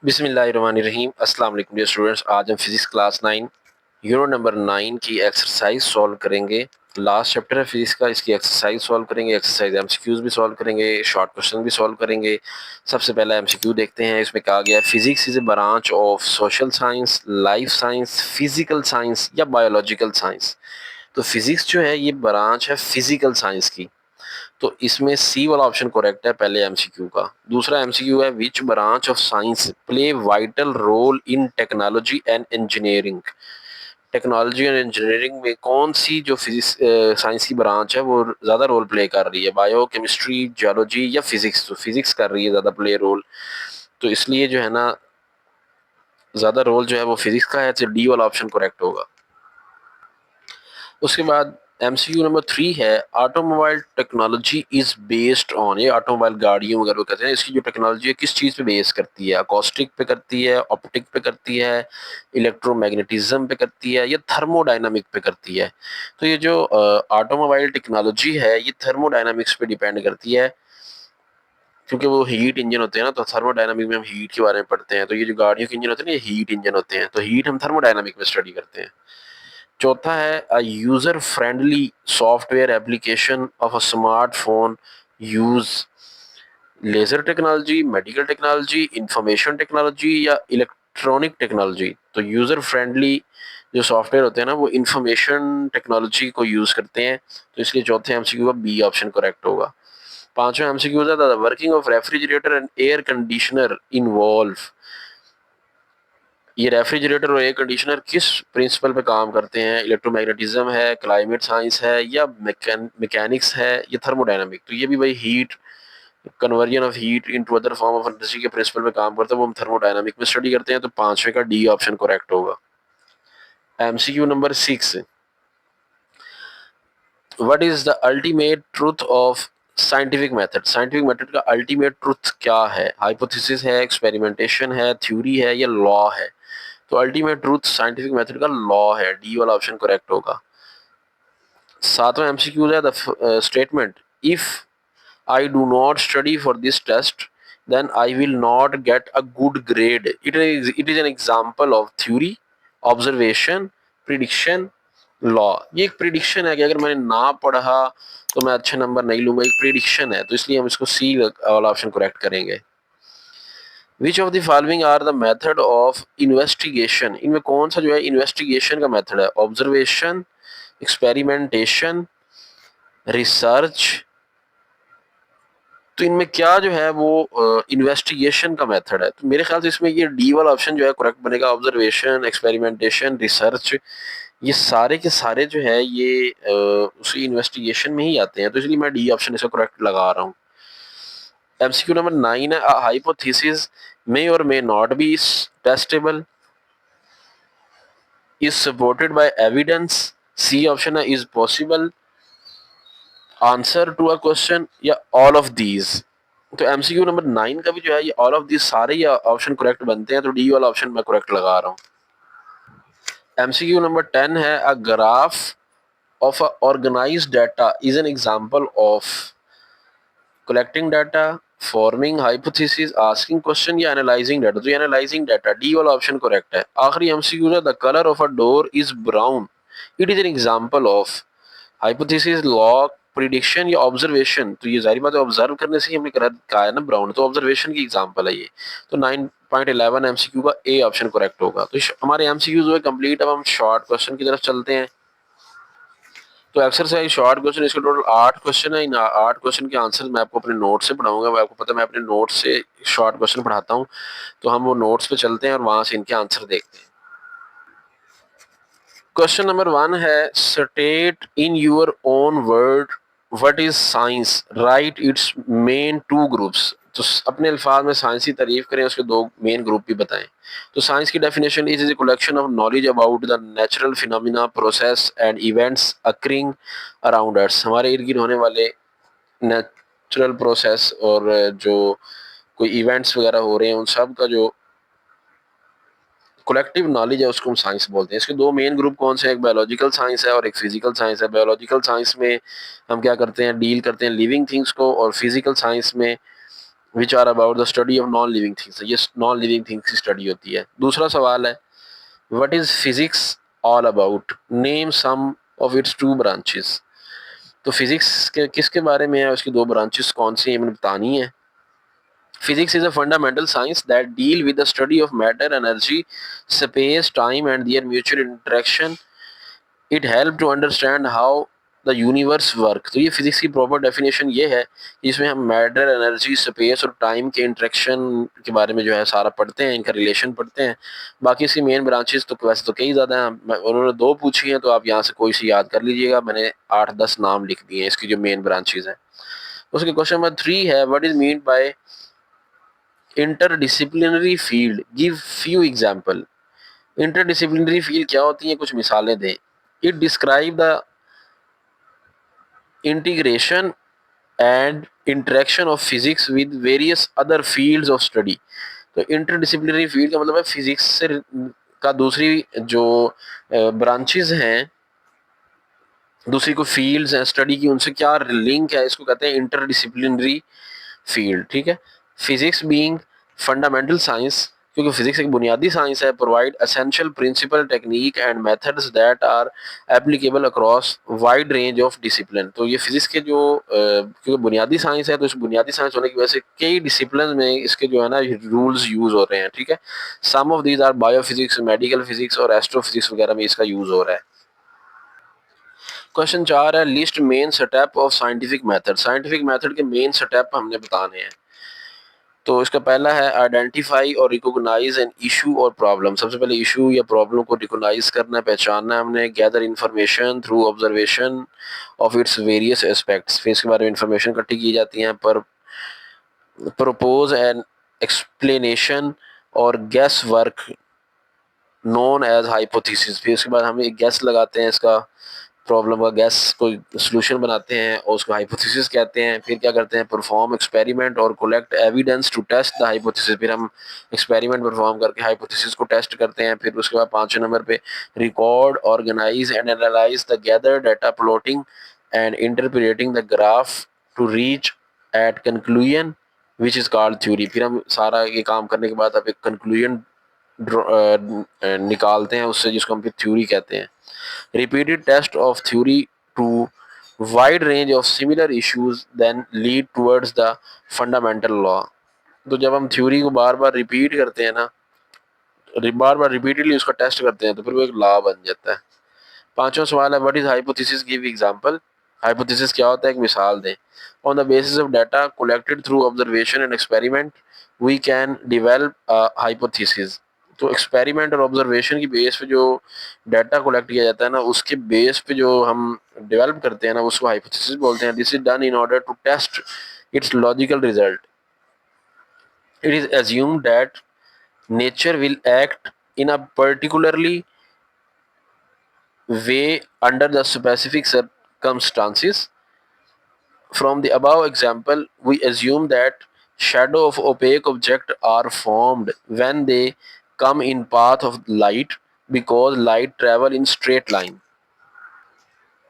बिस्मिल्लाहिर्रहमानिर्रहीम। अस्सलाम वालेकुम डियर स्टूडेंट्स। आज हम फिज़िक्स क्लास 9 यूनिट नंबर 9 की एक्सरसाइज सॉल्व करेंगे। लास्ट चैप्टर है फिज़िक्स का, इसकी एक्सरसाइज सॉल्व करेंगे। एक्सरसाइज एमसीक्यूज भी सॉल्व करेंगे, शॉर्ट क्वेश्चन भी सॉल्व करेंगे। सबसे पहला एमसीक्यू देखते हैं। इसमें कहा गया है physics is a branch of social science, life science, physical science या बायोलॉजिकल साइंस। तो फिज़िक्स जो है ये ब्रांच है फिज़िकल साइंस की। तो इसमें सी वाला ऑप्शन करेक्ट है पहले एमसीक्यू का। दूसरा एमसीक्यू है which branch of science play vital role in technology and engineering. Technology and engineering में कौन सी जो फिजिक्स साइंस की ब्रांच है वो ज़्यादा रोल प्ले कर रही है, बायो केमिस्ट्री, जियोलॉजी या फिजिक्स। तो फिजिक्स कर रही है ज़्यादा प्ले रोल, तो इसलिए जो है ना ज़्यादा रोल जो है वो फिजिक्स का है, तो डी वाला ऑप्शन करेक्ट होगा। उसके बाद एमसीक्यू नंबर 3 है automobile technology is based on. ये ऑटोमोबाइल गाड़ियों वगैरह वो कहते हैं, इसकी जो टेक्नोलॉजी है किस चीज़ पे बेस करती है? अकॉस्टिक पे करती है, ऑप्टिक पे करती है, इलेक्ट्रोमैग्नेटिज्म पे करती है या थर्मोडायनामिक पे करती है? तो ये जो ऑटोमोबाइल टेक्नोलॉजी है ये थर्मोडायनामिक्स पे डिपेंड करती है, क्योंकि वो हीट इंजन होते हैं ना। तो थर्मोडायनामिक में हम हीट के बारे में पढ़ते हैं। तो ये जो गाड़ियों के इंजन होते हैं ना ये हीट इंजन होते हैं, तो हीट हम थर्मोडायनामिक में स्टडी करते हैं। चौथा है a user friendly software application of a smartphone use laser technology, medical technology, information technology या इलेक्ट्रॉनिक टेक्नोलॉजी। तो यूजर फ्रेंडली जो सॉफ्टवेयर होते हैं ना वो इंफॉर्मेशन टेक्नोलॉजी को यूज करते हैं, तो इसलिए चौथे एमसीक्यू का बी ऑप्शन करेक्ट होगा। पांचवा एमसीक्यू है the working of refrigerator and air conditioner involve. ये रेफ्रिजरेटर और एयर कंडीशनर किस प्रिंसिपल पे काम करते हैं? इलेक्ट्रोमैग्नेटिज्म है, क्लाइमेट साइंस है या मैकेनिक्स है या थर्मोडायनामिक। तो ये भी भाई heat conversion of heat into other form of energy के प्रिंसिपल पे काम करते हैं, वो हम थर्मोडायनामिक में स्टडी करते हैं। तो पांचवे का डी ऑप्शन करेक्ट होगा। MCQ number 6, what is the ultimate truth of scientific method. Scientific method का अल्टीमेट ट्रूथ क्या है? हाइपोथेसिस है, एक्सपेरिमेंटेशन है, थ्योरी है या लॉ है? तो अल्टीमेट ट्रूथ साइंटिफिक मेथड का लॉ है, डी वाला ऑप्शन करेक्ट होगा। सातवां एमसीक्यू है the statement if I do not study for this test then I will not get a good grade. It is an example of theory, observation, prediction, law. ये एक prediction है कि अगर मैंने ना पढ़ा तो मैं अच्छे नंबर नहीं लूंगा, एक प्रिडिक्शन है, तो इसलिए हम इसको सी वाला ऑप्शन करेक्ट करेंगे। Which of the following are the method of investigation. इनमें कौन सा जो है इन्वेस्टिगेशन का मेथड है? Observation, experimentation, research. तो इनमें क्या जो है वो इन्वेस्टिगेशन का मेथड है, तो मेरे ख्याल से इसमें ये डी वाला ऑप्शन जो है करेक्ट बनेगा। ऑब्जर्वेशन, एक्सपेरिमेंटेशन, रिसर्च, ये सारे के सारे जो है ये उसी इन्वेस्टिगेशन में ही आते हैं, तो इसलिए मैं डी ऑप्शन इसका करेक्ट लगा रहा हूँ। एमसीक्यू नंबर 9 है हाइपोथेसिस मे और may not be testable, is supported by evidence. C option है is possible, answer to a question या ऑल ऑफ दीज। तो एमसीक्यू नंबर 9 का भी जो है ये ऑल ऑफ दीज सारे ही ऑप्शन करेक्ट बनते हैं, तो डी वाला ऑप्शन मैं करेक्ट लगा रहा हूँ। एमसीक्यू नंबर 10 है a graph of a organised data is an example of collecting data, forming hypothesis, asking question या एनालाइजिंग डाटा। तो एनालाइजिंग डाटा, डी वाला ऑप्शन करेक्ट है। आखिरी एमसीक्यू है the colour of a door is brown, it is an example of hypothesis, law, prediction या observation. तो ये जाहिर बात है ऑब्जर्व करने से ही हमने कहा है ना ब्राउन, तो ऑब्जर्वेशन की एग्जांपल है ये। तो 9.11 एमसीक्यू का ए ऑप्शन करेक्ट होगा। तो हमारे एमसीक्यूज हुए कंप्लीट। अब हम शॉर्ट क्वेश्चन की तरफ चलते हैं। तो एक्सरसाइज शॉर्ट क्वेश्चन, इसके टोटल 8 क्वेश्चन है। इन 8 क्वेश्चन के आंसर मैं आपको अपने नोट से पढ़ाऊंगा। मैं आपको पता है मैं अपने नोट से शॉर्ट क्वेश्चन पढ़ाता हूँ, तो हम वो नोट्स पे चलते हैं और वहां से इनके आंसर देखते हैं। क्वेश्चन नंबर 1 है state in your own word what is science, right it's main two groups. तो अपने अल्फाज में साइंस की तारीफ करें, उसके दो मेन ग्रुप भी बताएं। तो साइंस की definition is a collection of knowledge about the natural phenomena, process and events occurring around अस। हमारे इर्द गिर्द होने वाले नेचुरल प्रोसेस और जो कोई इवेंट्स वगैरह हो रहे हैं उन सब का जो कलेक्टिव नॉलेज है उसको हम साइंस बोलते हैं। इसके दो मेन ग्रुप कौन से हैं? एक बायोलॉजिकल साइंस है और एक फिजिकल साइंस है। बायोलॉजिकल साइंस में हम क्या करते हैं, डील करते हैं लिविंग थिंग्स को, और फिजिकल साइंस में which are about the study of non living things, ये नॉन लिविंग थिंग्स की स्टडी होती है। दूसरा सवाल है what is physics all about, name some of its two branches. तो फिजिक्स के किसके बारे में है, उसकी दो ब्रांचेस कौन सी हैं, मैंने बतानी है। Physics is a fundamental science that deal with the study of matter, energy, space, time and their mutual interaction. It help to understand how the universe work। तो ये फिजिक्स की प्रॉपर डेफिनेशन ये है कि इसमें हम मैटर, एनर्जी, स्पेस और time के इंटरेक्शन के बारे में जो है सारा पढ़ते हैं, इनका रिलेशन पढ़ते हैं। बाकी इसकी मेन ब्रांचेस तो वैसे तो कई ज़्यादा हैं, उन्होंने दो पूछी हैं तो आप यहाँ से कोई सी याद कर लीजिएगा, मैंने 8-10 नाम लिख दिए हैं इसकी जो मेन ब्रांचेज हैं। उसके क्वेश्चन नंबर 3 है what is mean by interdisciplinary field, give few example. Interdisciplinary field क्या होती है, कुछ मिसालें दें। It describe the integration and interaction of physics with various other fields of study. तो इंटरडिसिप्लिनरी फील्ड का मतलब है फिजिक्स से का दूसरी जो ब्रांचेस हैं, दूसरी कोई फील्ड्स हैं स्टडी की, उनसे क्या लिंक है, इसको कहते हैं इंटरडिसिप्लिनरी फील्ड। ठीक है। फिजिक्स बीइंग फंडामेंटल साइंस, क्योंकि फिजिक्स एक बुनियादी साइंस है, provide essential principle, technique and methods that are applicable across wide range of discipline. तो ये फिजिक्स के जो क्योंकि बुनियादी साइंस है तो इस बुनियादी साइंस होने की वजह से कई डिसिप्लिन में इसके जो है ना रूल्स यूज हो रहे हैं। ठीक है। Some of these are biophysics, medical physics और एस्ट्रोफिजिक्स वगैरह में इसका यूज हो रहा है। क्वेश्चन 4 है list main step of scientific method. Scientific method के मेन स्टेप हमने बताने हैं। तो इसका पहला है आइडेंटिफाई और रिकॉग्नाइज एन इशू और प्रॉब्लम। सबसे पहले इशू या प्रॉब्लम को रिकॉग्नाइज करना है, पहचानना है हमने। Gather information through observation of its various aspects, फिर इसके बारे में इंफॉर्मेशन इकट्ठी की जाती हैं। पर प्रपोज एन एक्सप्लेनेशन और guess work known as hypothesis, फिर उसके बाद हम एक गेस लगाते हैं, इसका प्रॉब्लम का गैस कोई सोल्यूशन बनाते हैं और उसको हाइपोथेसिस कहते हैं। फिर क्या करते हैं, परफॉर्म एक्सपेरिमेंट और collect evidence to test the hypothesis, फिर हम एक्सपेरिमेंट परफॉर्म करके हाइपोथेसिस को टेस्ट करते हैं। फिर उसके बाद 5वें नंबर पे record, organise and analyse the gather data, plotting and interpreting the graph to reach at conclusion which is called theory. फिर हम सारा ये काम करने के बाद अब एक कंक्लूजन निकालते हैं उससे, जिसको हम फिर थ्योरी कहते हैं। Repeated test of theory to wide range of similar issues then lead towards the fundamental law। तो जब हम थ्योरी को बार बार रिपीट करते हैं ना, बार बार रिपीटेडली उसका टेस्ट करते हैं तो फिर वो एक लॉ बन जाता है। 5वां सवाल है what is hypothesis, give example. Hypothesis क्या होता है, एक मिसाल दें। On the basis of data collected through observation and experiment we can develop hypothesis. तो एक्सपेरिमेंट और ऑब्जर्वेशन की बेस पे जो डाटा कलेक्ट किया जाता है ना, उसके बेस पे जो हम डेवलप करते हैं ना, उसको हाइपोथेसिस बोलते हैं। This is done in order to test its logical result. It is assumed that nature will act in a particularly way under the specific circumstances. From the above example, we assume that shadow of opaque object are formed when they come in path of light because light travel in straight line।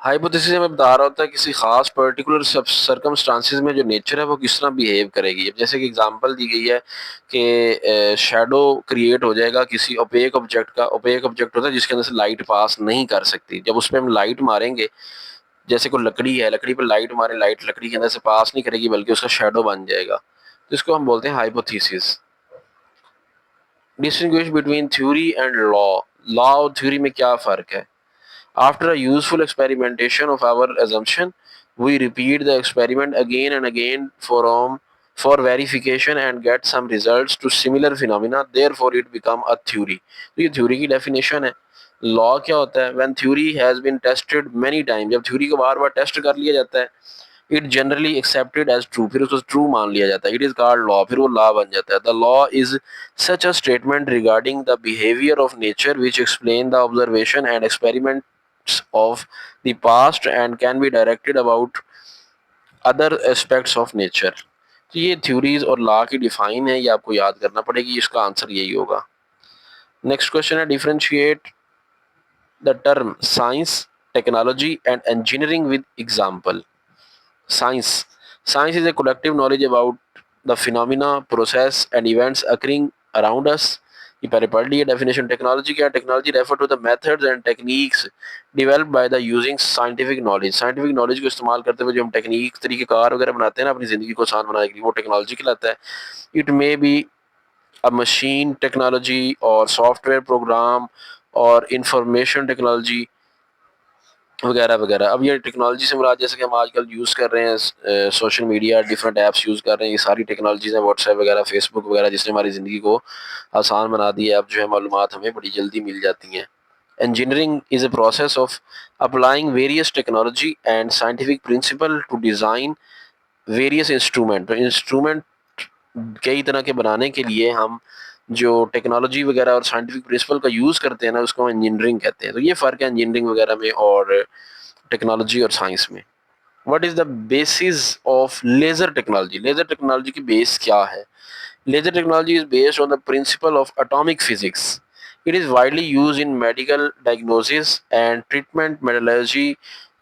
Hypothesis में बता रहा होता है किसी खास particular circumstances में जो nature है वो किस तरह बिहेव करेगी। अब जैसे कि एग्जांपल दी गई है कि शैडो क्रिएट हो जाएगा किसी ओपेक ऑब्जेक्ट का। ओपेक ऑब्जेक्ट होता है जिसके अंदर से लाइट पास नहीं कर सकती। जब उस पर हम लाइट मारेंगे, जैसे कोई लकड़ी है, लकड़ी पर लाइट मारे, लाइट लकड़ी के अंदर से पास नहीं करेगी बल्कि उसका शेडो बन जाएगा। तो इसको हम बोलते हैं hypothesis. Distinguish between theory and law. Law और थ्योरी में क्या फ़र्क है। After a useful experimentation of our assumption, we repeat the experiment again and again for verification and get some results to similar phenomena. Therefore, it become a theory। तो ये theory की definition है। Law क्या होता है, when theory has been tested many times, जब theory को बार बार टेस्ट कर लिया जाता है, it generally accepted as true, फिर उसको ट्रू मान लिया जाता है। इट इज कॉल्ड लॉ, फिर वो लॉ बन जाता है। The law is such a statement regarding the behaviour of nature which explain the observation and experiments of the past and can be directed about other aspects of nature. तो ये theories और law की define है, ये आपको याद करना पड़ेगी, इसका आंसर यही होगा। नेक्स्ट क्वेश्चन है differentiate the term science, technology and engineering with example. Science. Science is a collective knowledge about the phenomena process and events occurring around us. ये पहले पढ़ लिए डेफिनेशन। टेक्नोलॉजी क्या है? Technology refer to the methods and techniques developed by the using scientific knowledge. Scientific knowledge को इस्तेमाल करते हुए जो हम टेक्निक तरीक़ेकार वगैरह बनाते हैं ना अपनी ज़िंदगी को आसान बनाने के लिए, वो टेक्नोलॉजी कहलाता है। It may be a machine technology और सॉफ्टवेयर प्रोग्राम और इंफॉर्मेशन टेक्नोलॉजी वगैरह वगैरह। अब ये टेक्नोलॉजी से मुराद जैसे कि हम आजकल यूज़ कर रहे हैं social media, different apps use कर रहे हैं, ये सारी टेक्नोलॉजीज़ हैं, व्हाट्सएप वगैरह, फेसबुक वगैरह, जिसने हमारी ज़िंदगी को आसान बना दी है। अब जो है मालूमात हमें बड़ी जल्दी मिल जाती हैं। Engineering is a process of applying various technology and scientific principle to design various instrument. तो इंस्ट्रूमेंट कई तरह के बनाने के लिए हम जो टेक्नोलॉजी वगैरह और साइंटिफिक प्रिंसिपल का यूज़ करते हैं ना, उसको हम इंजीनियरिंग कहते हैं। तो ये फ़र्क है इंजीनियरिंग वगैरह में और टेक्नोलॉजी और साइंस में। What is the basis of laser technology? Laser technology की बेस क्या है? Laser technology is based on the principle of atomic physics. It is widely used in medical diagnosis and treatment, metallurgy,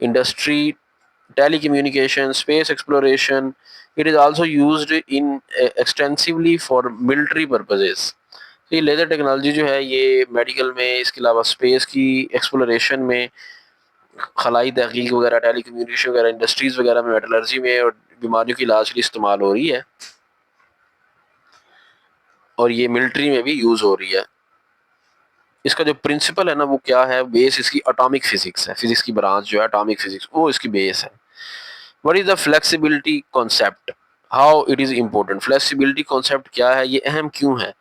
industry, telecommunication, space exploration. It is also used in extensively for military purposes. तो ये laser technology जो है ये medical में, इसके अलावा space की exploration में, खलाई तहकीक वगैरह, टेलीकम्युनिकेशन वगैरह, इंडस्ट्रीज़ वगैरह में, मेटलर्जी में और बीमारियों के इलाज के लिए इस्तेमाल हो रही है और ये मिलिट्री में भी यूज़ हो रही है। इसका जो प्रिंसिपल है ना वो क्या है? बेस इसकी एटॉमिक फिजिक्स है। फिजिक्स की ब्रांच जो है एटॉमिक फिजिक्स, वो इसकी बेस है। What is the flexibility concept? How it is important? Flexibility concept क्या है? ये अहम क्यों है?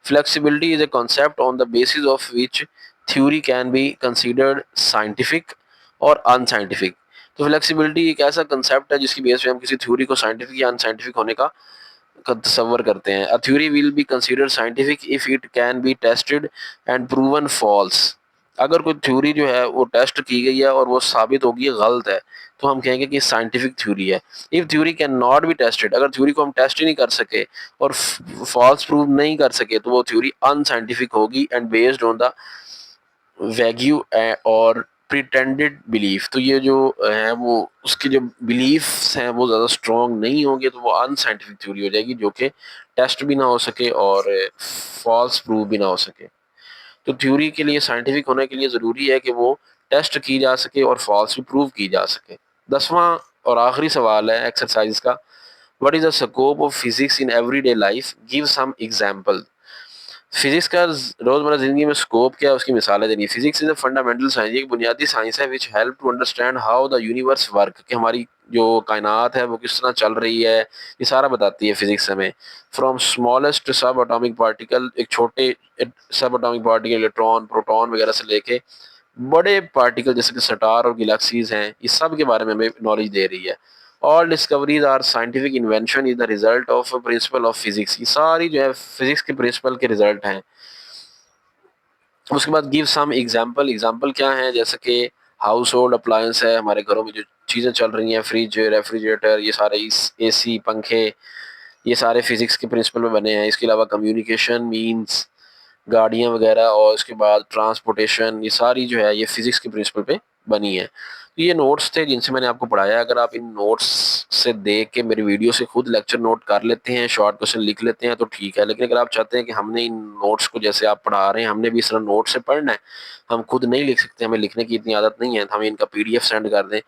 Flexibility is a concept on the basis of which theory can be considered scientific और अनसाइंटिफिक। तो फ्लेक्सिबिलिटी एक ऐसा कंसेप्ट है जिसकी बेस पे हम किसी थ्योरी को साइंटिफिक या अनसाइंटिफिक होने का तसव्वुर करते हैं। A theory will be considered scientific if it can be tested and proven false. अगर कोई थ्योरी जो है वो टेस्ट की गई है और वो साबित होगी गलत है, तो हम कहेंगे कि साइंटिफिक थ्योरी है। If theory can not be tested, अगर थ्योरी को हम टेस्ट ही नहीं कर सके और फॉल्स प्रूव नहीं कर सके, तो वो थ्योरी अनसाइंटिफिक होगी and based on the wagyu और प्रिटेंडेड बिलीफ। तो ये जो है वो उसकी जो बिलीफ्स हैं वो ज़्यादा स्ट्रॉन्ग नहीं होंगे, तो वो अनसाइंटिफिक थ्योरी हो जाएगी जो कि टेस्ट भी ना हो सके और फॉल्स प्रूव भी ना हो सके। तो थ्योरी के लिए साइंटिफिक होने के लिए ज़रूरी है कि वो टेस्ट की जा सके और फॉल्स भी प्रूव की जा सके। 10वां और आखिरी सवाल है एक्सरसाइज का। What is the scope of physics in everyday life? Give some example. Physics का रोजमर्रा जिंदगी में स्कोप क्या है, उसकी मिसालें देनी। Physics is a fundamental science, एक बुनियादी साइंस है which help to understand how the universe work, कि हमारी जो कायनात है वो किस तरह चल रही है, ये सारा बताती है फिजिक्स हमें। फ्रॉम स्मॉलेस्ट सब एटॉमिक पार्टिकल, एक छोटे सब एटॉमिक पार्टिकल, इलेक्ट्रॉन, प्रोटॉन वगैरह से लेके बड़े पार्टिकल जैसे कि स्टार और गैलेक्सीज हैं, इस सब के बारे में हमें नॉलेज दे रही है। All discoveries are scientific invention is the result of principle of physics, ये सारी जो है फिजिक्स के प्रिंसिपल के रिजल्ट हैं। उसके बाद गिव सम एग्जांपल, एग्जांपल क्या है? जैसे कि हाउस होल्ड अप्लायंस है, हमारे घरों में जो चीज़ें चल रही हैं, फ्रिज, रेफ्रिजरेटर, ये सारे एसी, पंखे, ये सारे फिजिक्स के प्रिंसिपल में बने हैं। इसके अलावा कम्युनिकेशन मीन्स, गाड़ियाँ वगैरह और उसके बाद ट्रांसपोर्टेशन, ये सारी जो है ये फिजिक्स के प्रिंसिपल पे बनी है। तो ये नोट्स थे जिनसे मैंने आपको पढ़ाया। अगर आप इन नोट्स से देख के मेरी वीडियो से खुद लेक्चर नोट कर लेते हैं, शॉर्ट क्वेश्चन लिख लेते हैं तो ठीक है, लेकिन अगर आप चाहते हैं कि हमने इन नोट्स को जैसे आप पढ़ा रहे हैं हमने भी इस तरह नोट से पढ़ना है, हम खुद नहीं लिख सकते, हमें लिखने की इतनी आदत नहीं है, तो हमें इनका पीडीएफ सेंड कर दें,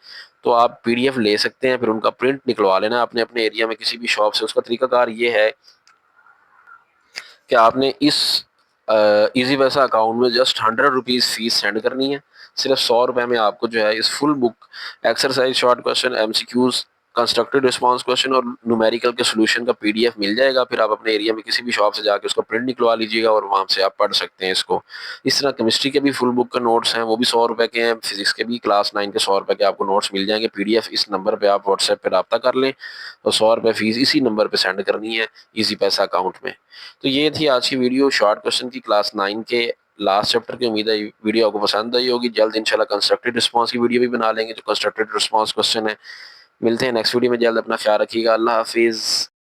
तो आप पीडीएफ ले सकते हैं, फिर उनका प्रिंट निकलवा लेना अपने अपने एरिया में किसी भी शॉप से। उसका तरीकाकार ये है कि आपने इस इजी पैसा अकाउंट में जस्ट 100 रुपीज़ फीस सेंड करनी है। सिर्फ 100 रुपये में आपको जो है इस full book, exercise, short question, MCQs, constructed response question और न्यूमेरिकल के सोल्यूशन का पीडीएफ मिल जाएगा। फिर आप अपने एरिया में किसी भी शॉप से जाके उसका प्रिंट निकलवा लीजिएगा और वहाँ से आप पढ़ सकते हैं इसको। इस तरह केमिस्ट्री के भी फुल बुक के नोट्स हैं, वो भी 100 रुपये के हैं। फिजिक्स के भी क्लास 9 के 100 रुपये के आपको नोट्स मिल जाएंगे पीडीएफ। इस नंबर पर आप व्हाट्सएप पर रब्ता कर लें और 100 रुपये फीस इसी नंबर पर सेंड करनी है ईजी पैसा अकाउंट में। तो ये थी आज की वीडियो शॉर्ट क्वेश्चन की क्लास 9 के लास्ट चैप्टर की। उम्मीद है वीडियो आपको पसंद आई होगी। जल्द इंशाल्लाह कंस्ट्रक्टेड रिस्पांस की वीडियो भी बना लेंगे जो कंस्ट्रक्टेड रिस्पांस क्वेश्चन है। मिलते हैं नेक्स्ट वीडियो में जल्द। अपना ख्याल रखिएगा। अल्लाह हाफिज़।